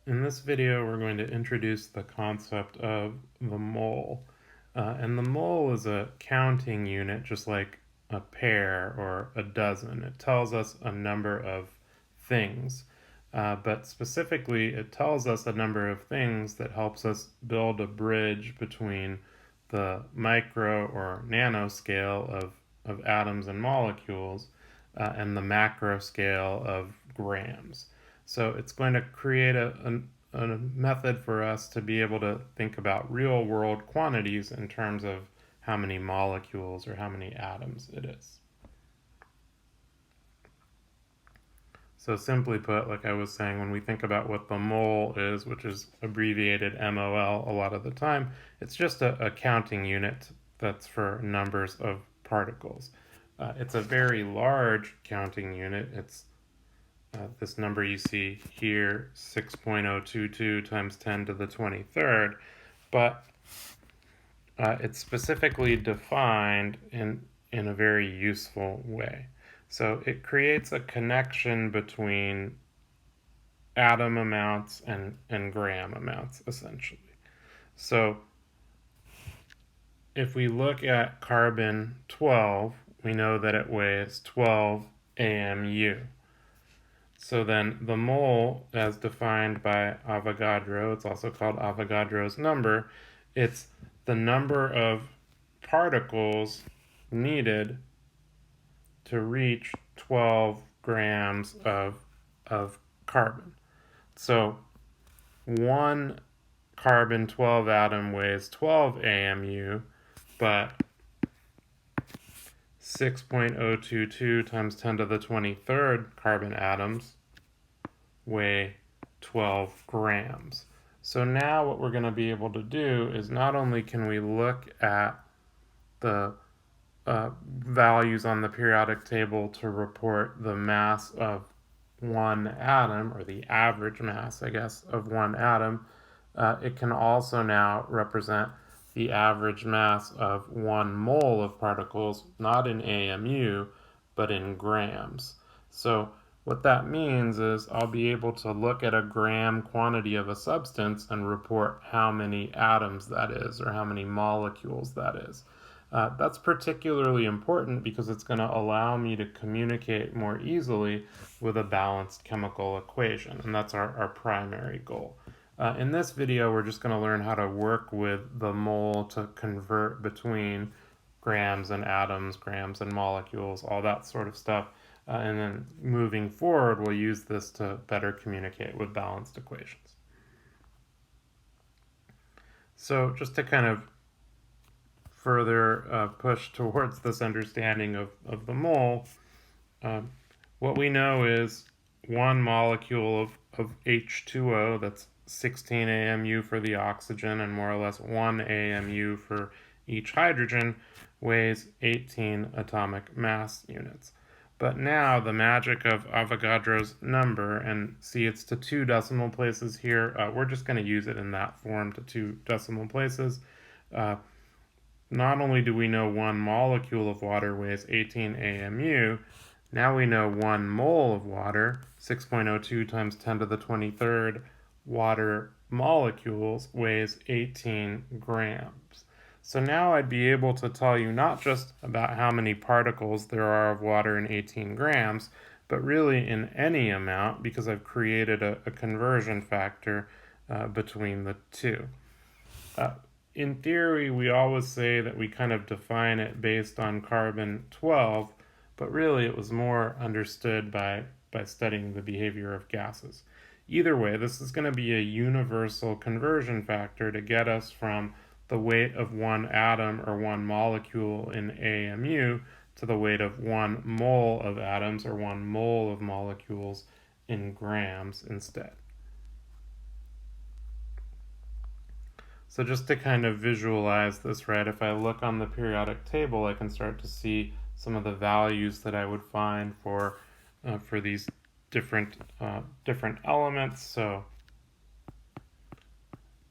In this video, we're going to introduce the concept of the mole. And the mole is a counting unit, just like a pair or a dozen. It tells us a number of things, but specifically, it tells us a number of things that helps us build a bridge between the micro or nanoscale of atoms and molecules and the macro scale of grams. So it's going to create a method for us to be able to think about real world quantities in terms of how many molecules or how many atoms it is. So simply put, like I was saying, when we think about what the mole is, which is abbreviated MOL a lot of the time, it's just a counting unit that's for numbers of particles. It's a very large counting unit. It's this number you see here, 6.022 times 10 to the 23rd, but it's specifically defined in a very useful way. So it creates a connection between atom amounts and gram amounts, essentially. So if we look at carbon 12, we know that it weighs 12 AMU. So then the mole, as defined by Avogadro, it's also called Avogadro's number, it's the number of particles needed to reach 12 grams of carbon. So one carbon 12 atom weighs 12 AMU, but 6.022 times 10 to the 23rd carbon atoms weigh 12 grams. So now what we're going to be able to do is not only can we look at the values on the periodic table to report the mass of one atom, or the average mass, I guess, of one atom, it can also now represent the average mass of 1 mole of particles, not in AMU, but in grams. So what that means is I'll be able to look at a gram quantity of a substance and report how many atoms that is, or how many molecules that is. That's particularly important because it's going to allow me to communicate more easily with a balanced chemical equation, and that's our primary goal. In this video, we're just going to learn how to work with the mole to convert between grams and atoms, grams and molecules, all that sort of stuff. And then moving forward, we'll use this to better communicate with balanced equations. So just to kind of further push towards this understanding of the mole, what we know is one molecule of H2O, that's 16 AMU for the oxygen and more or less 1 AMU for each hydrogen, weighs 18 atomic mass units. But now the magic of Avogadro's number, and see it's to 2 decimal places here, we're just going to use it in that form to 2 decimal places. Not only do we know 1 molecule of water weighs 18 AMU, now we know 1 mole of water, 6.02 times 10 to the 23rd water molecules, weighs 18 grams. So now I'd be able to tell you not just about how many particles there are of water in 18 grams, but really in any amount, because I've created a conversion factor between the two. In theory, we always say that we kind of define it based on carbon 12, but really it was more understood by studying the behavior of gases. Either way, this is going to be a universal conversion factor to get us from the weight of 1 atom or 1 molecule in AMU to the weight of 1 mole of atoms or 1 mole of molecules in grams instead. So just to kind of visualize this, right, if I look on the periodic table, I can start to see some of the values that I would find for these different elements. So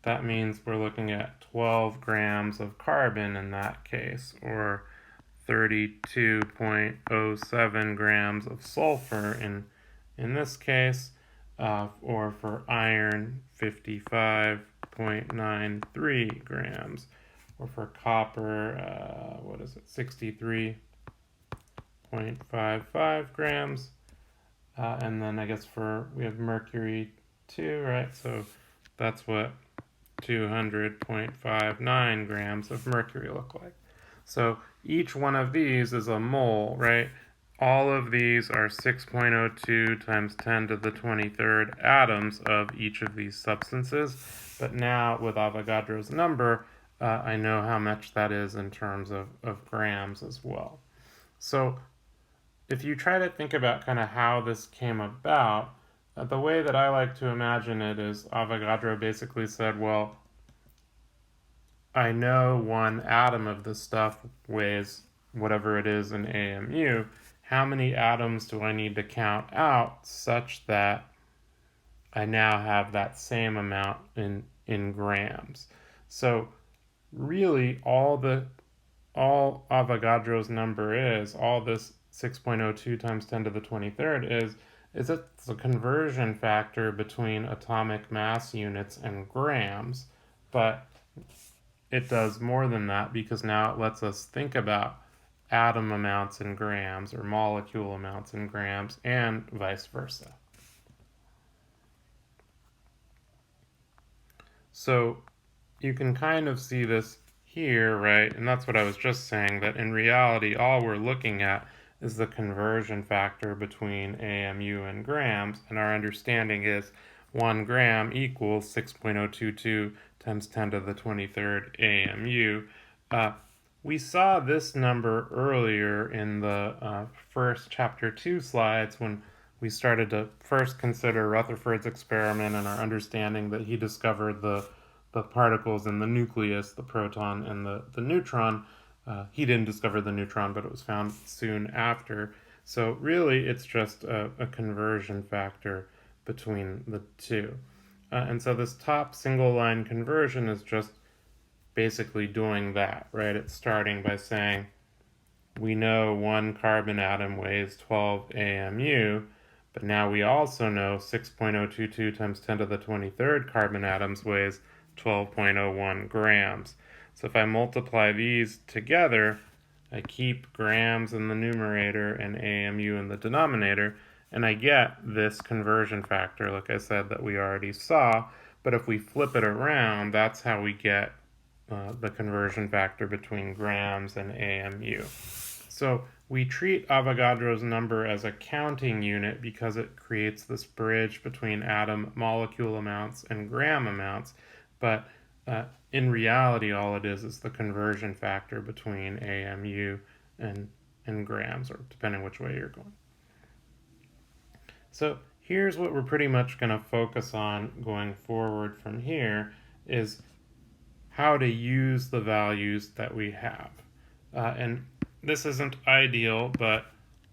that means we're looking at 12 grams of carbon in that case, or 32.07 grams of sulfur in this case, or for iron, 55.93 grams, or for copper, 63.55 grams, and then I guess we have mercury too, right? So that's what 200.59 grams of mercury look like. So each one of these is a mole, right? All of these are 6.02 times 10 to the 23rd atoms of each of these substances. But now with Avogadro's number, I know how much that is in terms of grams as well. So if you try to think about kind of how this came about, the way that I like to imagine it is Avogadro basically said, well, I know one atom of this stuff weighs whatever it is in AMU. How many atoms do I need to count out such that I now have that same amount in grams? So really all Avogadro's number is, all this 6.02 times 10 to the 23rd is it's a conversion factor between atomic mass units and grams, but it does more than that because now it lets us think about atom amounts in grams or molecule amounts in grams and vice versa. So you can kind of see this here, right? And that's what I was just saying, that in reality, all we're looking at is the conversion factor between AMU and grams, and our understanding is 1 gram equals 6.022 times 10 to the 23rd AMU. We saw this number earlier in the first chapter 2 slides when we started to first consider Rutherford's experiment and our understanding that he discovered the particles in the nucleus, the proton and the neutron. He didn't discover the neutron, but it was found soon after. So really, it's just a conversion factor between the two. And so this top single line conversion is just basically doing that, right? It's starting by saying, we know one carbon atom weighs 12 AMU, but now we also know 6.022 times 10 to the 23rd carbon atoms weighs 12.01 grams. So if I multiply these together, I keep grams in the numerator and AMU in the denominator, and I get this conversion factor, like I said, that we already saw. But if we flip it around, that's how we get the conversion factor between grams and AMU. So we treat Avogadro's number as a counting unit because it creates this bridge between atom molecule amounts and gram amounts, but in reality, all it is the conversion factor between AMU and grams, or depending which way you're going. So here's what we're pretty much going to focus on going forward from here is how to use the values that we have. And this isn't ideal, but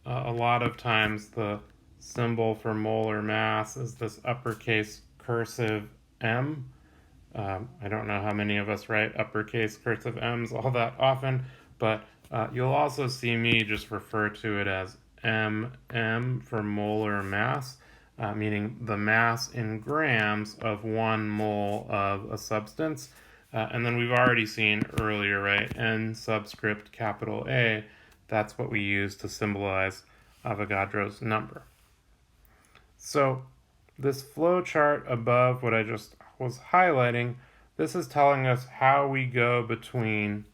a lot of times the symbol for molar mass is this uppercase cursive M. I don't know how many of us write uppercase cursive M's all that often, but you'll also see me just refer to it as MM for molar mass, meaning the mass in grams of 1 mole of a substance. And then we've already seen earlier, right, N subscript capital A, that's what we use to symbolize Avogadro's number. So this flow chart above what I just was highlighting, this is telling us how we go between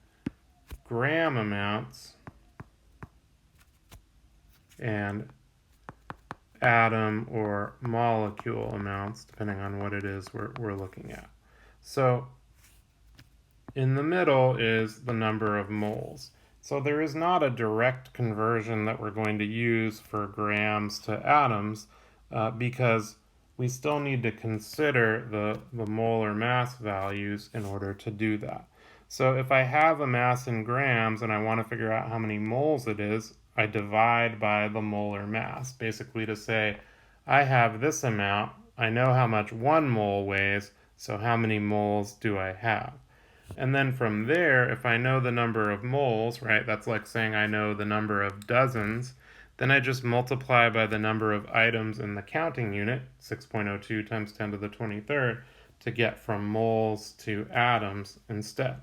gram amounts and atom or molecule amounts, depending on what it is we're looking at. So in the middle is the number of moles. So there is not a direct conversion that we're going to use for grams to atoms because we still need to consider the molar mass values in order to do that. So if I have a mass in grams and I want to figure out how many moles it is, I divide by the molar mass, basically to say, I have this amount, I know how much 1 mole weighs, so how many moles do I have? And then from there, if I know the number of moles, right, that's like saying I know the number of dozens, Then I just multiply by the number of items in the counting unit, 6.02 times 10 to the 23rd, to get from moles to atoms instead.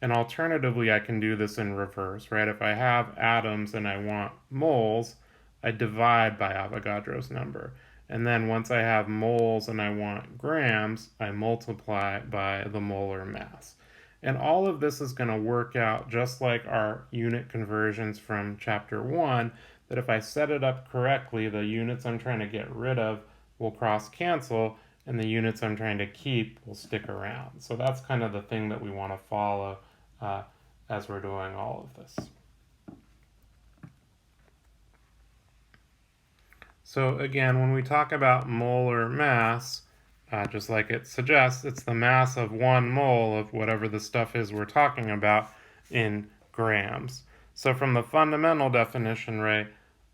And alternatively, I can do this in reverse, right? If I have atoms and I want moles, I divide by Avogadro's number. And then once I have moles and I want grams, I multiply by the molar mass. And all of this is going to work out just like our unit conversions from chapter 1, that if I set it up correctly, the units I'm trying to get rid of will cross cancel, and the units I'm trying to keep will stick around. So that's kind of the thing that we want to follow as we're doing all of this. So again, when we talk about molar mass, just like it suggests, it's the mass of 1 mole of whatever the stuff is we're talking about in grams. So from the fundamental definition, right,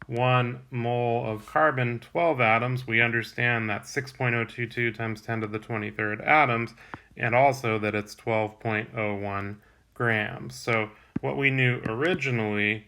1 mole of carbon, 12 atoms, we understand that 6.022 times 10 to the 23rd atoms, and also that it's 12.01 grams. So what we knew originally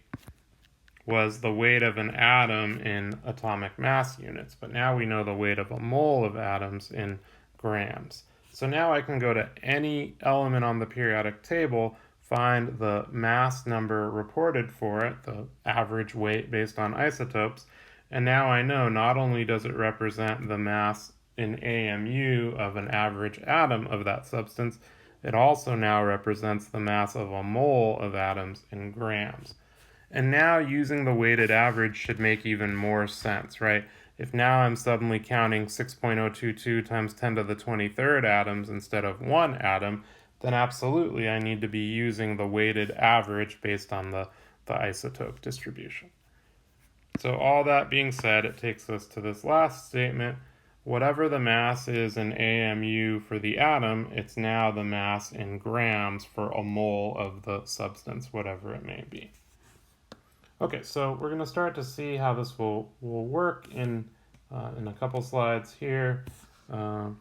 was the weight of an atom in atomic mass units, but now we know the weight of a mole of atoms in grams. So now I can go to any element on the periodic table, find the mass number reported for it, the average weight based on isotopes, and now I know not only does it represent the mass in AMU of an average atom of that substance, it also now represents the mass of a mole of atoms in grams. And now using the weighted average should make even more sense, right? If now I'm suddenly counting 6.022 times 10 to the 23rd atoms instead of 1 atom, then absolutely I need to be using the weighted average based on the isotope distribution. So all that being said, it takes us to this last statement. Whatever the mass is in AMU for the atom, it's now the mass in grams for a mole of the substance, whatever it may be. Okay, so we're going to start to see how this will work in a couple slides here. I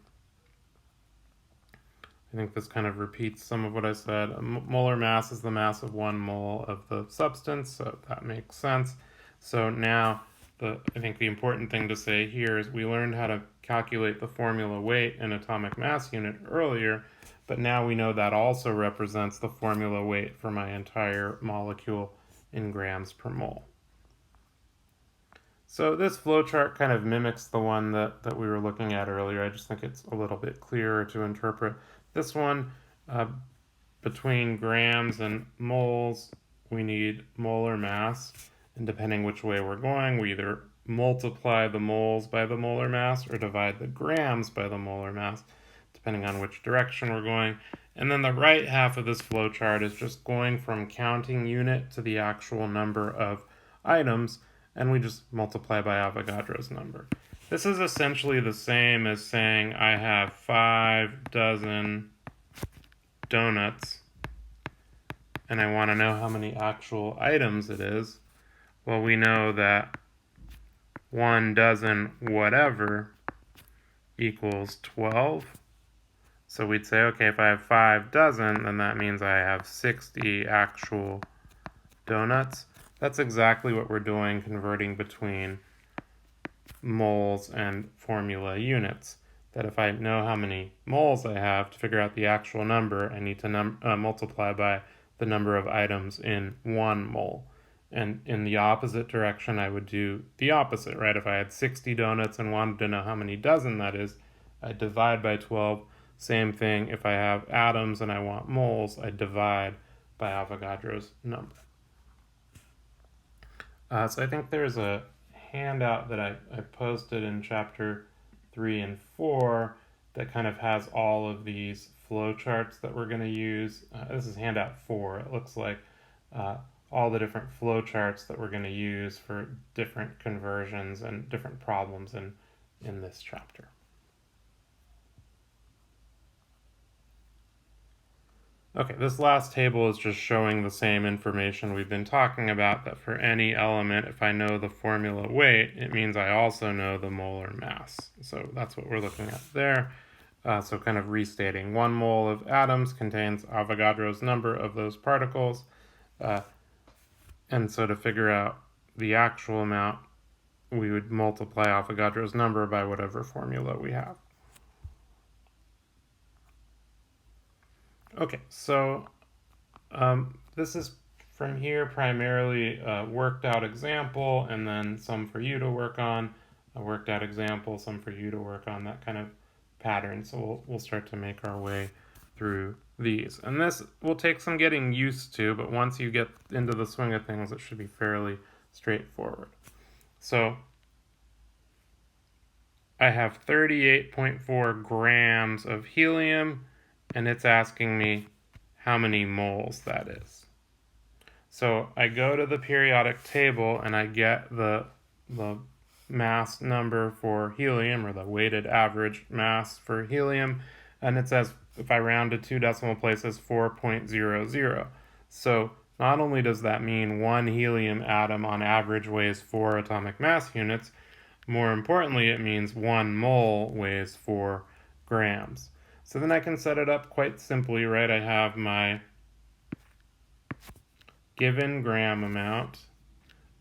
think this kind of repeats some of what I said. A molar mass is the mass of 1 mole of the substance, so that makes sense. So now, I think the important thing to say here is we learned how to calculate the formula weight in atomic mass unit earlier, but now we know that also represents the formula weight for my entire molecule in grams per mole. So this flowchart kind of mimics the one that we were looking at earlier. I just think it's a little bit clearer to interpret. This one, between grams and moles, we need molar mass. And depending which way we're going, we either multiply the moles by the molar mass or divide the grams by the molar mass, depending on which direction we're going. And then the right half of this flowchart is just going from counting unit to the actual number of items, and we just multiply by Avogadro's number. This is essentially the same as saying I have 5 dozen donuts, and I want to know how many actual items it is. Well, we know that 1 dozen whatever equals 12. So we'd say, okay, if I have 5 dozen, then that means I have 60 actual donuts. That's exactly what we're doing, converting between moles and formula units. That if I know how many moles I have to figure out the actual number, I need to multiply by the number of items in 1 mole. And in the opposite direction, I would do the opposite, right? If I had 60 donuts and wanted to know how many dozen that is, I'd divide by 12. Same thing, if I have atoms and I want moles, I divide by Avogadro's number. So I think there's a handout that I posted in chapter 3 and 4 that kind of has all of these flowcharts that we're going to use. This is handout 4. It looks like all the different flowcharts that we're going to use for different conversions and different problems in this chapter. Okay, this last table is just showing the same information we've been talking about, that for any element, if I know the formula weight, it means I also know the molar mass. So that's what we're looking at there. So kind of restating, 1 mole of atoms contains Avogadro's number of those particles. And so to figure out the actual amount, we would multiply Avogadro's number by whatever formula we have. Okay, so this is from here primarily a worked out example, and then some for you to work on, a worked out example, some for you to work on, that kind of pattern. So we'll start to make our way through these. And this will take some getting used to, but once you get into the swing of things, it should be fairly straightforward. So I have 38.4 grams of helium, and it's asking me how many moles that is. So I go to the periodic table and I get the mass number for helium, or the weighted average mass for helium, and it says, if I round to 2 decimal places, 4.00. So not only does that mean one helium atom on average weighs 4 atomic mass units, more importantly, it means 1 mole weighs 4 grams. So then I can set it up quite simply, right? I have my given gram amount.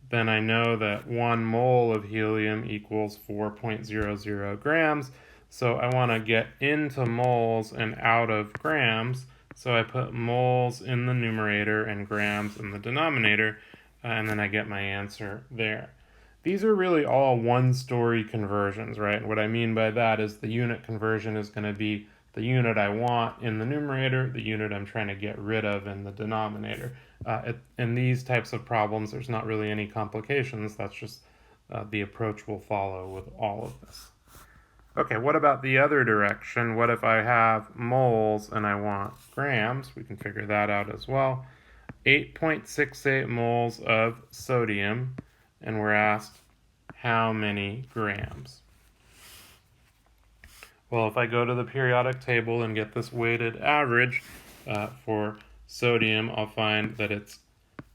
Then I know that 1 mole of helium equals 4.00 grams. So I want to get into moles and out of grams. So I put moles in the numerator and grams in the denominator, and then I get my answer there. These are really all one-story conversions, right? What I mean by that is the unit conversion is going to be the unit I want in the numerator, the unit I'm trying to get rid of in the denominator. In these types of problems, there's not really any complications. That's just the approach we'll follow with all of this. Okay, what about the other direction? What if I have moles and I want grams? We can figure that out as well. 8.68 moles of sodium, and we're asked how many grams. Well, if I go to the periodic table and get this weighted average for sodium, I'll find that it's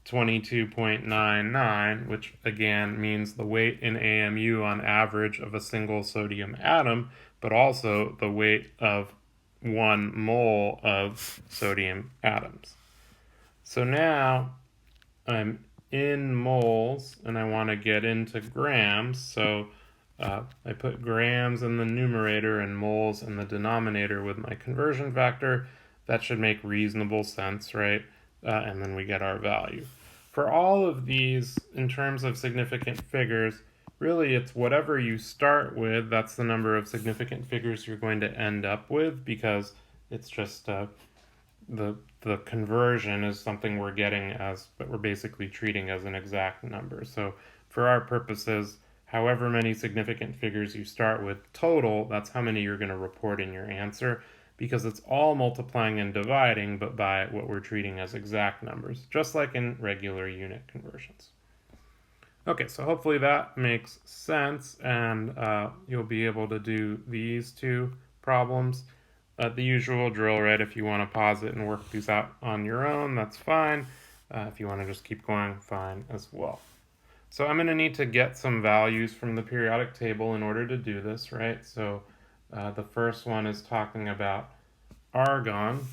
22.99, which again means the weight in AMU on average of a single sodium atom, but also the weight of 1 mole of sodium atoms. So now I'm in moles and I want to get into grams, so I put grams in the numerator and moles in the denominator with my conversion factor. That should make reasonable sense, right? And then we get our value. For all of these, in terms of significant figures, really it's whatever you start with, that's the number of significant figures you're going to end up with, because it's just the conversion is something we're getting as, but we're basically treating as an exact number. So for our purposes, however many significant figures you start with total, that's how many you're going to report in your answer, because it's all multiplying and dividing, but by what we're treating as exact numbers, just like in regular unit conversions. Okay, so hopefully that makes sense, and you'll be able to do these two problems. The usual drill, right? If you want to pause it and work these out on your own, that's fine. If you want to just keep going, fine as well. So I'm going to need to get some values from the periodic table in order to do this, right? So the first one is talking about argon,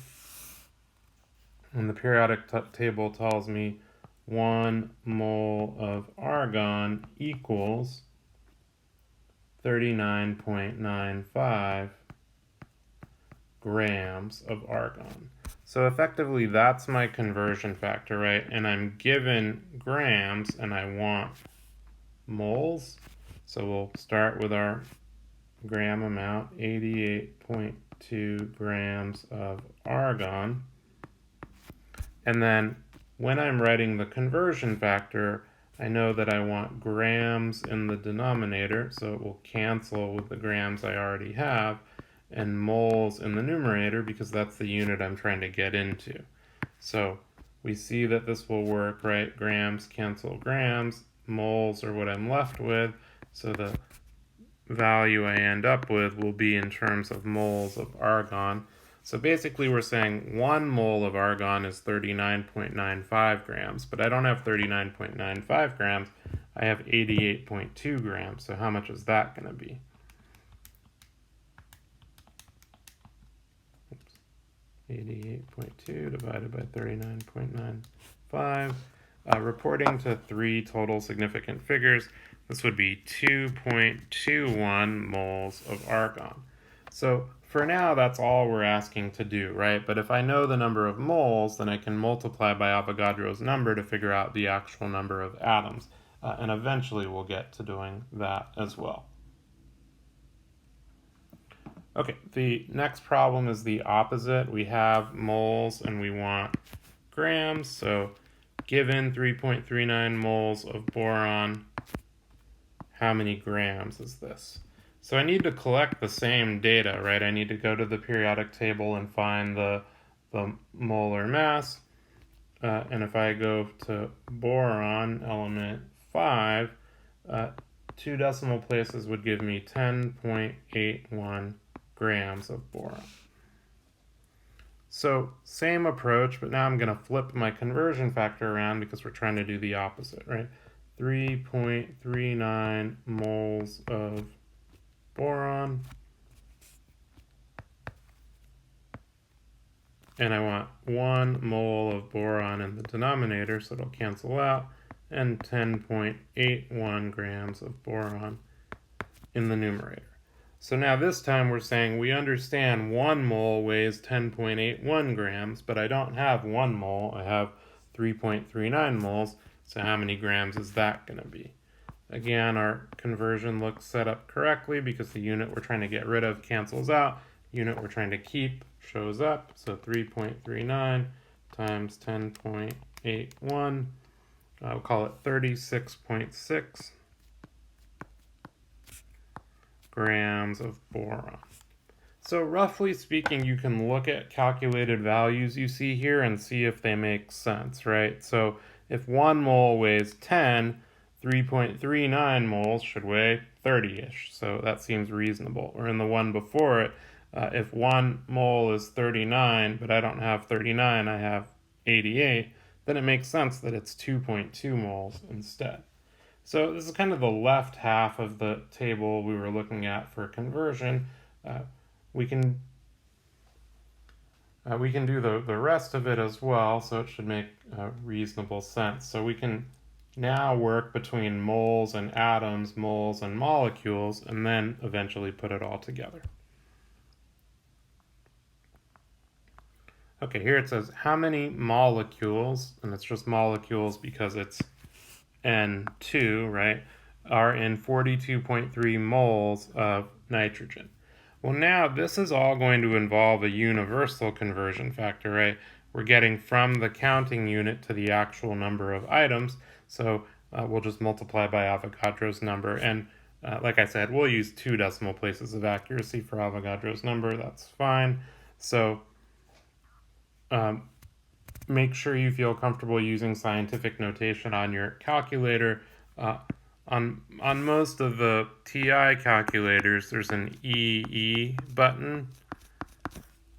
and the periodic table tells me 1 mole of argon equals 39.95 grams of argon. So effectively that's my conversion factor, right? And I'm given grams and I want moles. So we'll start with our gram amount, 88.2 grams of argon. And then when I'm writing the conversion factor, I know that I want grams in the denominator, so it will cancel with the grams I already have, and moles in the numerator because that's the unit I'm trying to get into. So we see that this will work, right? Grams cancel grams, moles are what I'm left with, so the value I end up with will be in terms of moles of argon. So basically we're saying 1 mole of argon is 39.95 grams, but I don't have 39.95 grams, I have 88.2 grams, so how much is that going to be? 88.2 divided by 39.95, reporting to 3 total significant figures, this would be 2.21 moles of argon. So for now, that's all we're asking to do, right? But if I know the number of moles, then I can multiply by Avogadro's number to figure out the actual number of atoms. And eventually we'll get to doing that as well. Okay, the next problem is the opposite. We have moles and we want grams. So given 3.39 moles of boron, how many grams is this? So I need to collect the same data, right? I need to go to the periodic table and find the molar mass. And if I go to boron, element 5, 2 decimal places would give me 10.81 grams of boron. So same approach, but now I'm going to flip my conversion factor around because we're trying to do the opposite, right? 3.39 moles of boron. And I want 1 mole of boron in the denominator, so it'll cancel out, and 10.81 grams of boron in the numerator. So now this time we're saying we understand 1 mole weighs 10.81 grams, but I don't have 1 mole, I have 3.39 moles, so how many grams is that going to be? Again, our conversion looks set up correctly because the unit we're trying to get rid of cancels out, unit we're trying to keep shows up, so 3.39 times 10.81, I'll call it 36.6 grams of boron. So roughly speaking, you can look at calculated values you see here and see if they make sense, right? So if 1 mole weighs 10, 3.39 moles should weigh 30-ish, so that seems reasonable. Or in the one before it, if 1 mole is 39, but I don't have 39, I have 88, then it makes sense that it's 2.2 moles instead. So this is kind of the left half of the table we were looking at for conversion. We can do the rest of it as well, so it should make reasonable sense. So we can now work between moles and atoms, moles and molecules, and then eventually put it all together. Okay, here it says how many molecules, and it's just molecules because it's N2, right, are in 42.3 moles of nitrogen. Well, now this is all going to involve a universal conversion factor, right? We're getting from the counting unit to the actual number of items, so we'll just multiply by Avogadro's number. And like I said, we'll use 2 decimal places of accuracy for Avogadro's number. That's fine. So make sure you feel comfortable using scientific notation on your calculator. On most of the TI calculators, there's an EE button,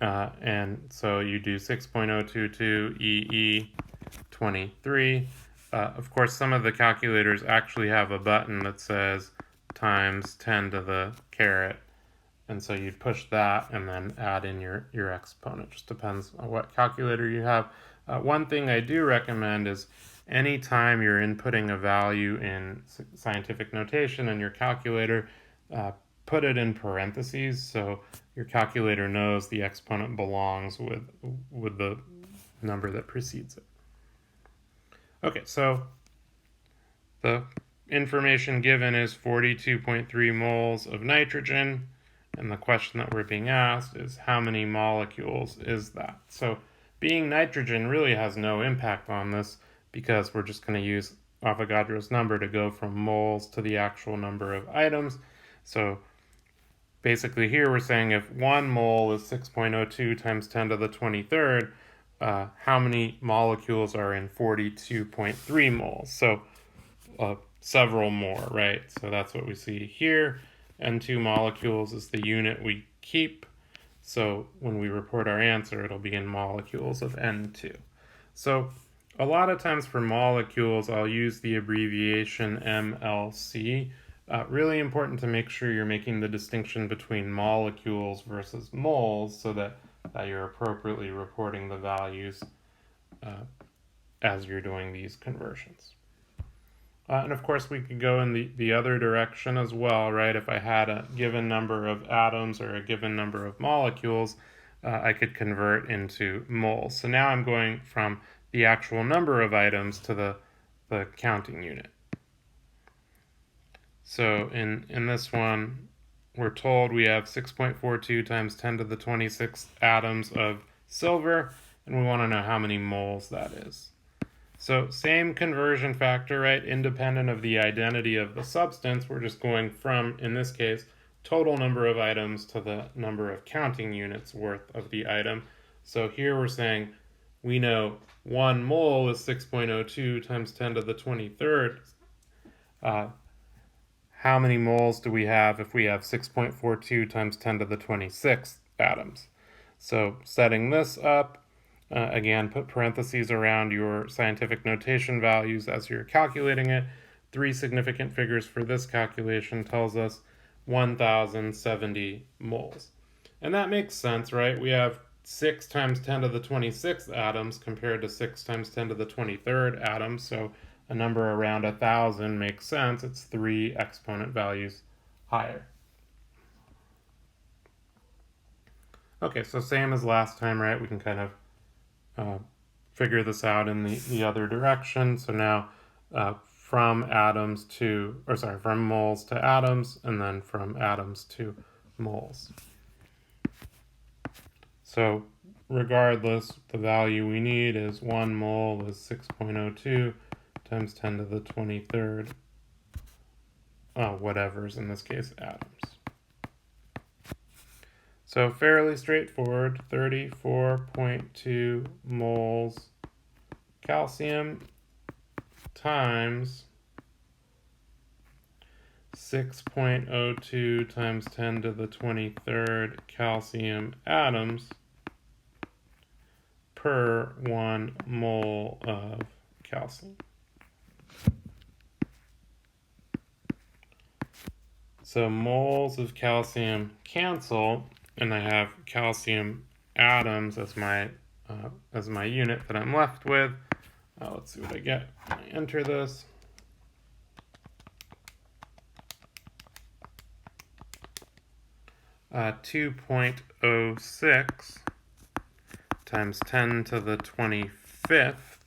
and so you do 6.022 EE 23. Of course, some of the calculators actually have a button that says times 10 to the caret, and so you'd push that and then add in your exponent. Just depends on what calculator you have. One thing I do recommend is anytime you're inputting a value in scientific notation in your calculator, put it in parentheses so your calculator knows the exponent belongs with the number that precedes it. Okay, so the information given is 42.3 moles of nitrogen, and the question that we're being asked is how many molecules is that? So being nitrogen really has no impact on this because we're just going to use Avogadro's number to go from moles to the actual number of items. So basically here we're saying if 1 mole is 6.02 times 10 to the 23rd, how many molecules are in 42.3 moles? So several more, right? So that's what we see here. N2 molecules is the unit we keep. So when we report our answer, it'll be in molecules of N2. So a lot of times for molecules, I'll use the abbreviation MLC. Really important to make sure you're making the distinction between molecules versus moles so that you're appropriately reporting the values as you're doing these conversions. And of course, we could go in the other direction as well, right? If I had a given number of atoms or a given number of molecules, I could convert into moles. So now I'm going from the actual number of items to the counting unit. So in this one, we're told we have 6.42 times 10 to the 26 atoms of silver, and we want to know how many moles that is. So same conversion factor, right? Independent of the identity of the substance, we're just going from, in this case, total number of items to the number of counting units worth of the item. So here we're saying we know 1 mole is 6.02 times 10 to the 23rd. How many moles do we have if we have 6.42 times 10 to the 26th atoms? So setting this up, again, put parentheses around your scientific notation values as you're calculating it. 3 significant figures for this calculation tells us 1,070 moles. And that makes sense, right? We have 6 times 10 to the 26th atoms compared to 6 times 10 to the 23rd atoms, so a number around 1,000 makes sense. It's 3 exponent values higher. Okay, so same as last time, right? We can kind of figure this out in the other direction. So now from moles to atoms, and then from atoms to moles. So regardless, the value we need is 1 mole is 6.02 times 10 to the 23rd, whatever's in this case atoms. So fairly straightforward, 34.2 moles calcium times 6.02 times 10 to the 23rd calcium atoms per 1 mole of calcium. So moles of calcium cancel, and I have calcium atoms as my unit that I'm left with. Let's see what I get when I enter this. Uh, 2.06 times 10 to the 25th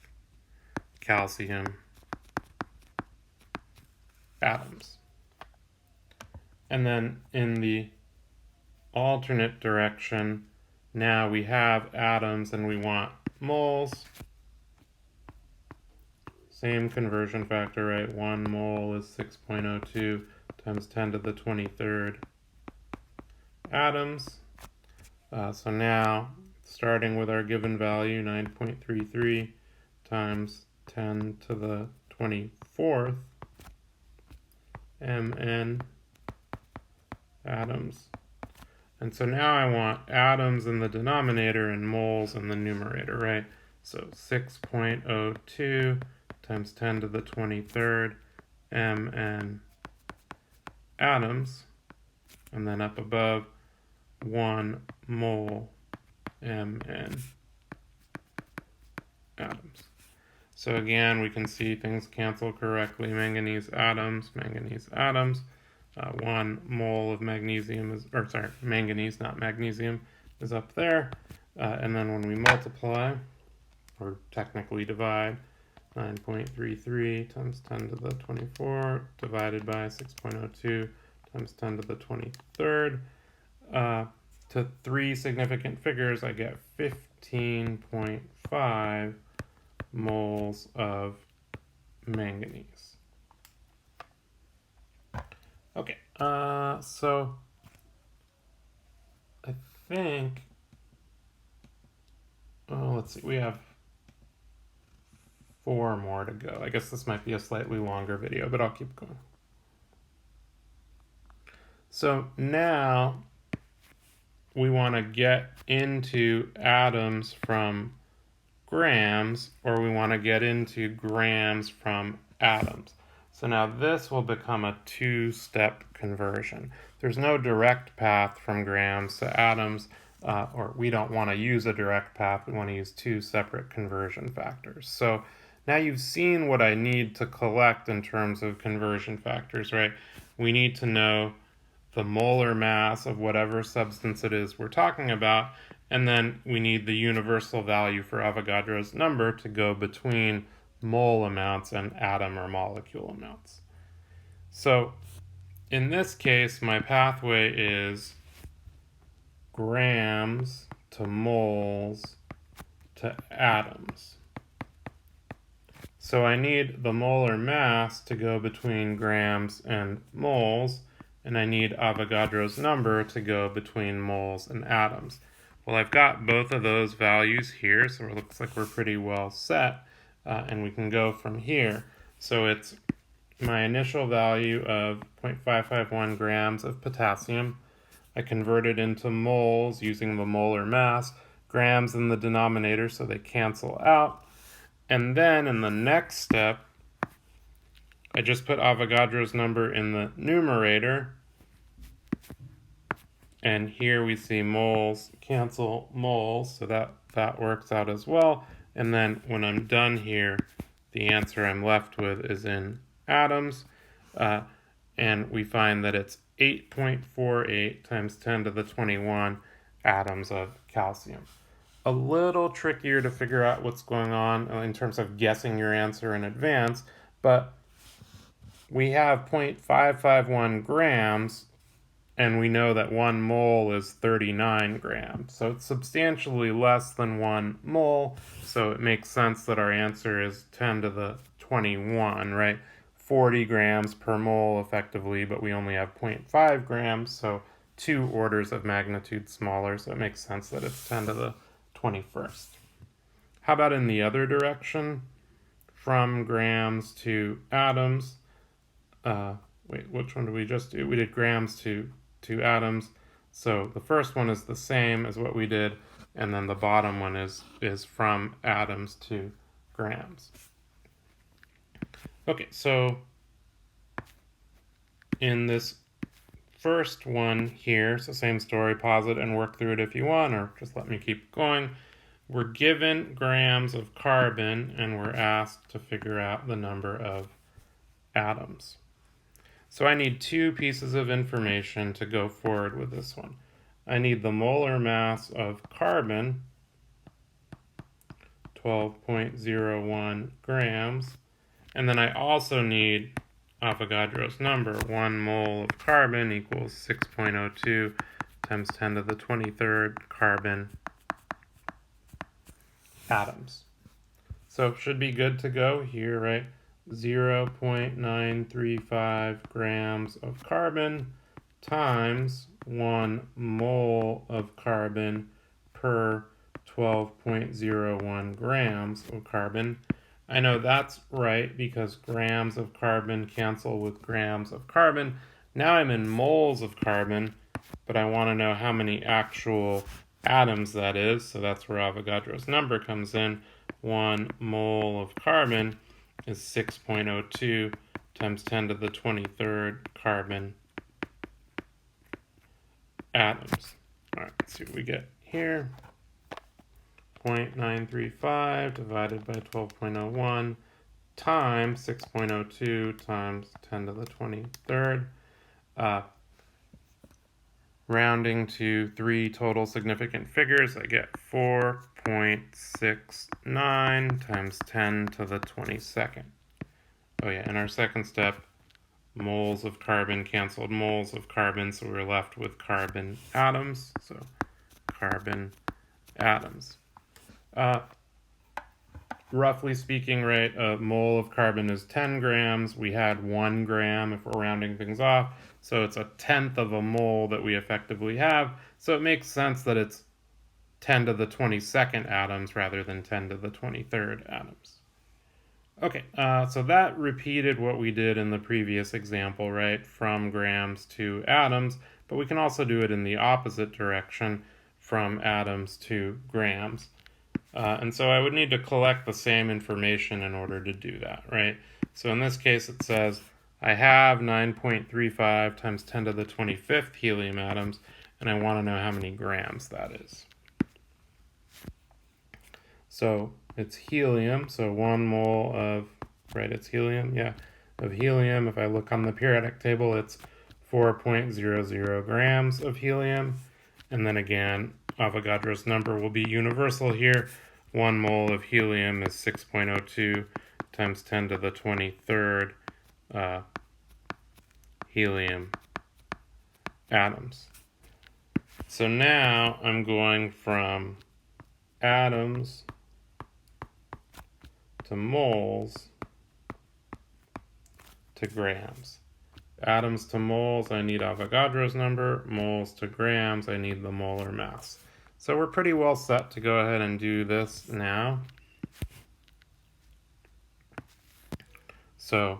calcium atoms. And then in the alternate direction, now we have atoms and we want moles. Same conversion factor, right? 1 mole is 6.02 times 10 to the 23rd atoms. So now, starting with our given value, 9.33 times 10 to the 24th Mn atoms. And so now I want atoms in the denominator and moles in the numerator, right? So 6.02 times 10 to the 23rd Mn atoms, and then up above 1 mole Mn atoms. So again, we can see things cancel correctly. Manganese atoms. 1 mole of magnesium manganese, not magnesium, is up there. And then when we multiply, or technically divide, 9.33 times 10 to the 24 divided by 6.02 times 10 to the 23rd, to 3 significant figures, I get 15.5 moles of manganese. Okay, so I think, let's see, we have 4 more to go. I guess this might be a slightly longer video, but I'll keep going. So now we want to get into atoms from grams, or we want to get into grams from atoms. So now this will become a 2-step conversion. There's no direct path from grams to atoms, or we don't want to use a direct path. We want to use 2 separate conversion factors. So Now you've seen what I need to collect in terms of conversion factors, right? We need to know the molar mass of whatever substance it is we're talking about, and then we need the universal value for Avogadro's number to go between mole amounts and atom or molecule amounts. So in this case, my pathway is grams to moles to atoms. So I need the molar mass to go between grams and moles, and I need Avogadro's number to go between moles and atoms. Well, I've got both of those values here, so it looks like we're pretty well set, and we can go from here. So it's my initial value of 0.551 grams of potassium. I convert it into moles using the molar mass, grams in the denominator so they cancel out. And then in the next step, I just put Avogadro's number in the numerator. And here we see moles cancel moles, so that works out as well. And then when I'm done here, the answer I'm left with is in atoms. And we find that it's 8.48 times 10 to the 21 atoms of calcium. A little trickier to figure out what's going on in terms of guessing your answer in advance, but we have 0.551 grams, and we know that 1 mole is 39 grams. So it's substantially less than 1 mole, so it makes sense that our answer is 10 to the 21, right? 40 grams per mole effectively, but we only have 0.5 grams, so 2 orders of magnitude smaller, so it makes sense that it's 10 to the 21st. How about in the other direction? From grams to atoms. Which one did we just do? We did grams to atoms. So the first one is the same as what we did, and then the bottom one is from atoms to grams. Okay, so in this first one here, so same story, pause it and work through it if you want, or just let me keep going. We're given grams of carbon, and we're asked to figure out the number of atoms. So I need 2 pieces of information to go forward with this one. I need the molar mass of carbon, 12.01 grams, and then I also need Avogadro's number. 1 mole of carbon equals 6.02 times 10 to the 23rd carbon atoms. So should be good to go here, right? 0.935 grams of carbon times 1 mole of carbon per 12.01 grams of carbon. I know that's right because grams of carbon cancel with grams of carbon. Now I'm in moles of carbon, but I want to know how many actual atoms that is, so that's where Avogadro's number comes in. 1 mole of carbon is 6.02 times 10 to the 23rd carbon atoms. All right, let's see what we get here. 0.935 divided by 12.01 times 6.02 times 10 to the 23rd. Rounding to 3 total significant figures, I get 4.69 times 10 to the 22nd. Oh yeah, in our second step, moles of carbon canceled moles of carbon, so we're left with carbon atoms. So carbon atoms. Roughly speaking, right, a mole of carbon is 10 grams. We had 1 gram if we're rounding things off. So it's 1/10 of a mole that we effectively have. So it makes sense that it's 10 to the 22nd atoms rather than 10 to the 23rd atoms. Okay, so that repeated what we did in the previous example, right, from grams to atoms, but we can also do it in the opposite direction, from atoms to grams. And so I would need to collect the same information in order to do that, right? So in this case, it says I have 9.35 times 10 to the 25th helium atoms, and I want to know how many grams that is. So it's helium, so 1 mole of, right, it's helium, yeah, of helium. If I look on the periodic table, it's 4.00 grams of helium. And then again, Avogadro's number will be universal here. 1 mole of helium is 6.02 times 10 to the 23rd helium atoms. So now I'm going from atoms to moles to grams. Atoms to moles, I need Avogadro's number. Moles to grams, I need the molar mass. So we're pretty well set to go ahead and do this now. So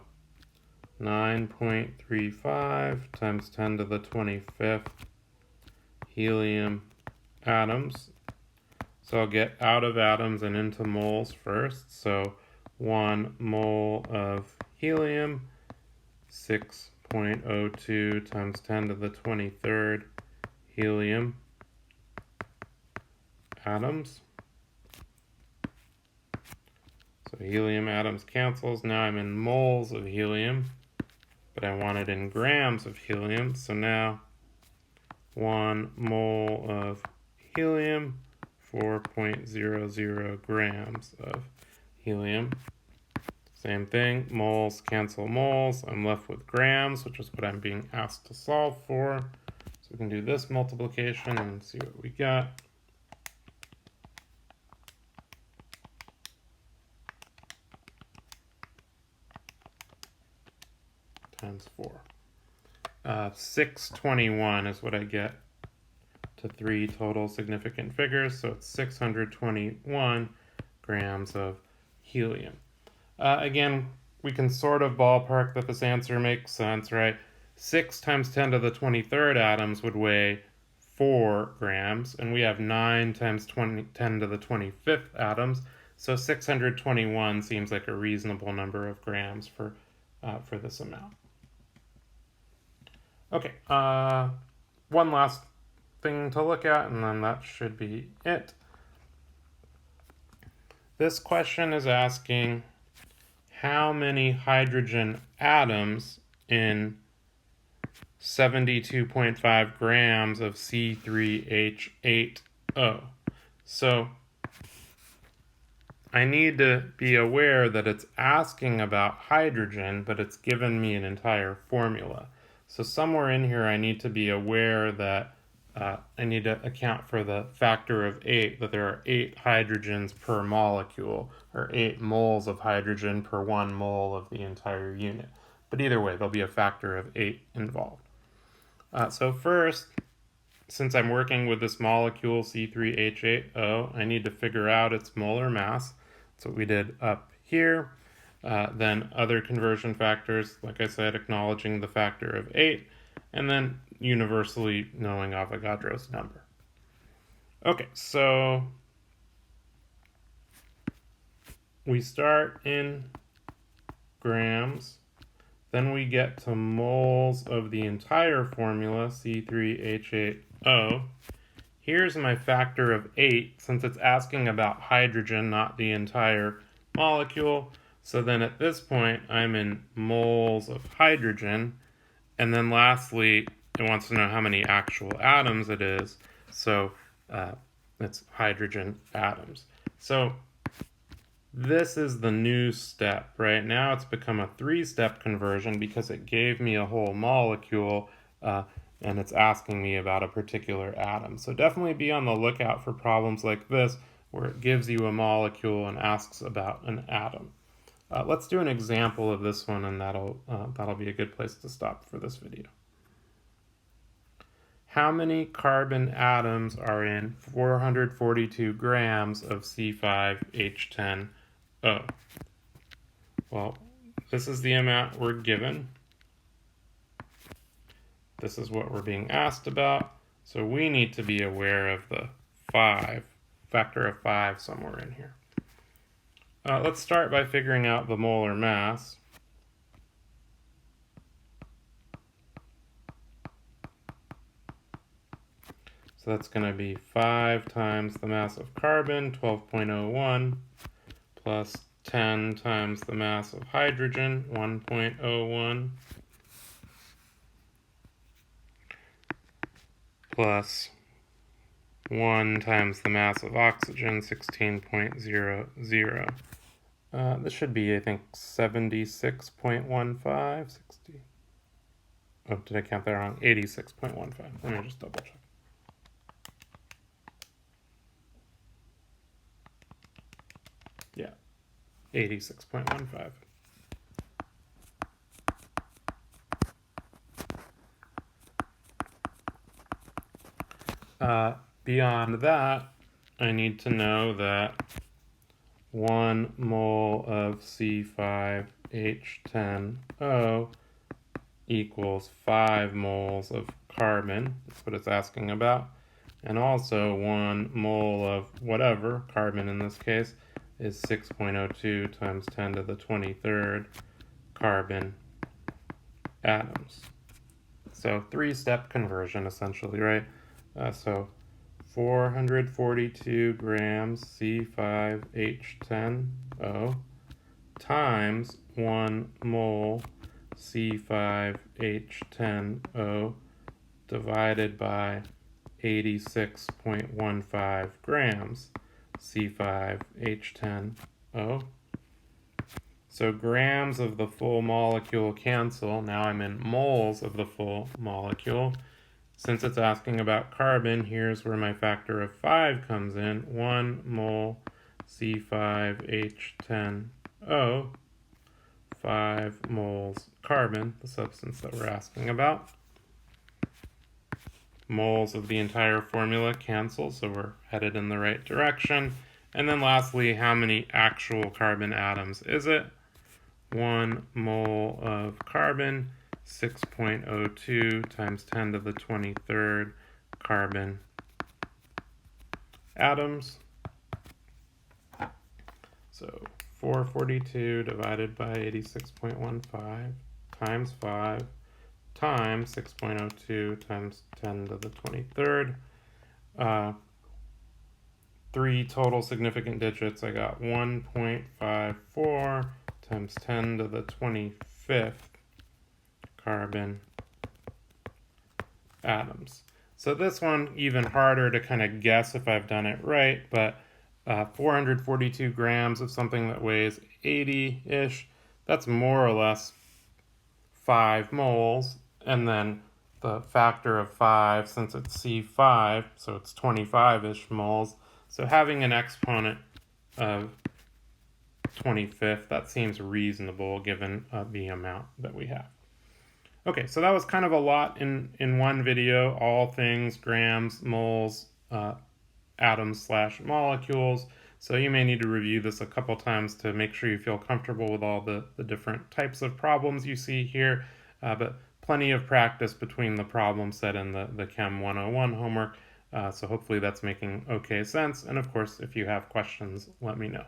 9.35 times 10 to the 25th helium atoms. So I'll get out of atoms and into moles first. So 1 mole of helium, 6.02 times 10 to the 23rd helium atoms. So helium atoms cancels. Now I'm in moles of helium, but I want it in grams of helium. So now 1 mole of helium, 4.00 grams of helium. Same thing, moles cancel moles. I'm left with grams, which is what I'm being asked to solve for. So we can do this multiplication and see what we got. Times 4. 621 is what I get to 3 total significant figures, so it's 621 grams of helium. Again, we can sort of ballpark that this answer makes sense, right? 6 times 10 to the 23rd atoms would weigh 4 grams, and we have 9 times 10 to the 25th atoms, so 621 seems like a reasonable number of grams for this amount. Okay, one last thing to look at, and then that should be it. This question is asking how many hydrogen atoms in 72.5 grams of C3H8O. So I need to be aware that it's asking about hydrogen, but it's given me an entire formula. So somewhere in here I need to be aware that I need to account for the factor of 8, that there are 8 hydrogens per molecule, or 8 moles of hydrogen per 1 mole of the entire unit. But either way, there'll be a factor of 8 involved. So first, since I'm working with this molecule C3H8O, I need to figure out its molar mass. That's what we did up here. Then other conversion factors, like I said, acknowledging the factor of 8, and then universally knowing Avogadro's number. Okay, so we start in grams, then we get to moles of the entire formula, C3H8O. Here's my factor of 8, since it's asking about hydrogen, not the entire molecule. So then at this point, I'm in moles of hydrogen. And then lastly, it wants to know how many actual atoms it is. So it's hydrogen atoms. So this is the new step, right? Now it's become a 3-step conversion because it gave me a whole molecule and it's asking me about a particular atom. So definitely be on the lookout for problems like this where it gives you a molecule and asks about an atom. Let's do an example of this one, and that'll be a good place to stop for this video. How many carbon atoms are in 442 grams of C5H10O? Well, this is the amount we're given. This is what we're being asked about. So we need to be aware of the factor of 5 somewhere in here. Let's start by figuring out the molar mass. So that's going to be 5 times the mass of carbon, 12.01, plus 10 times the mass of hydrogen, 1.01, plus 1 times the mass of oxygen, 16.00. This should be, I think, 76.15, 60. Oh, did I count that wrong? 86.15. Let me just double check. Yeah, 86.15. Beyond that, I need to know that 1 mole of C5H10O equals 5 moles of carbon. That's what it's asking about. And also 1 mole of whatever, carbon in this case, is 6.02 times 10 to the 23rd carbon atoms. So 3-step conversion essentially, right? So 442 grams C5H10O times 1 mole C5H10O divided by 86.15 grams C5H10O. So grams of the full molecule cancel. Now I'm in moles of the full molecule. Since it's asking about carbon, here's where my factor of 5 comes in. 1 mole C5H10O, 5 moles carbon, the substance that we're asking about. Moles of the entire formula cancel, so we're headed in the right direction. And then lastly, how many actual carbon atoms is it? 1 mole of carbon, 6.02 times 10 to the 23rd carbon atoms. So 442 divided by 86.15 times 5 times 6.02 times 10 to the 23rd. 3 total significant digits. I got 1.54 times 10 to the 25th carbon atoms. So this one, even harder to kind of guess if I've done it right, but 442 grams of something that weighs 80-ish, that's more or less 5 moles, and then the factor of 5, since it's C5, so it's 25-ish moles. So having an exponent of 25th, that seems reasonable given the amount that we have. Okay, so that was kind of a lot in one video, all things grams, moles, atoms/molecules. So you may need to review this a couple times to make sure you feel comfortable with all the different types of problems you see here, but plenty of practice between the problem set and the Chem 101 homework. So hopefully that's making okay sense. And of course, if you have questions, let me know.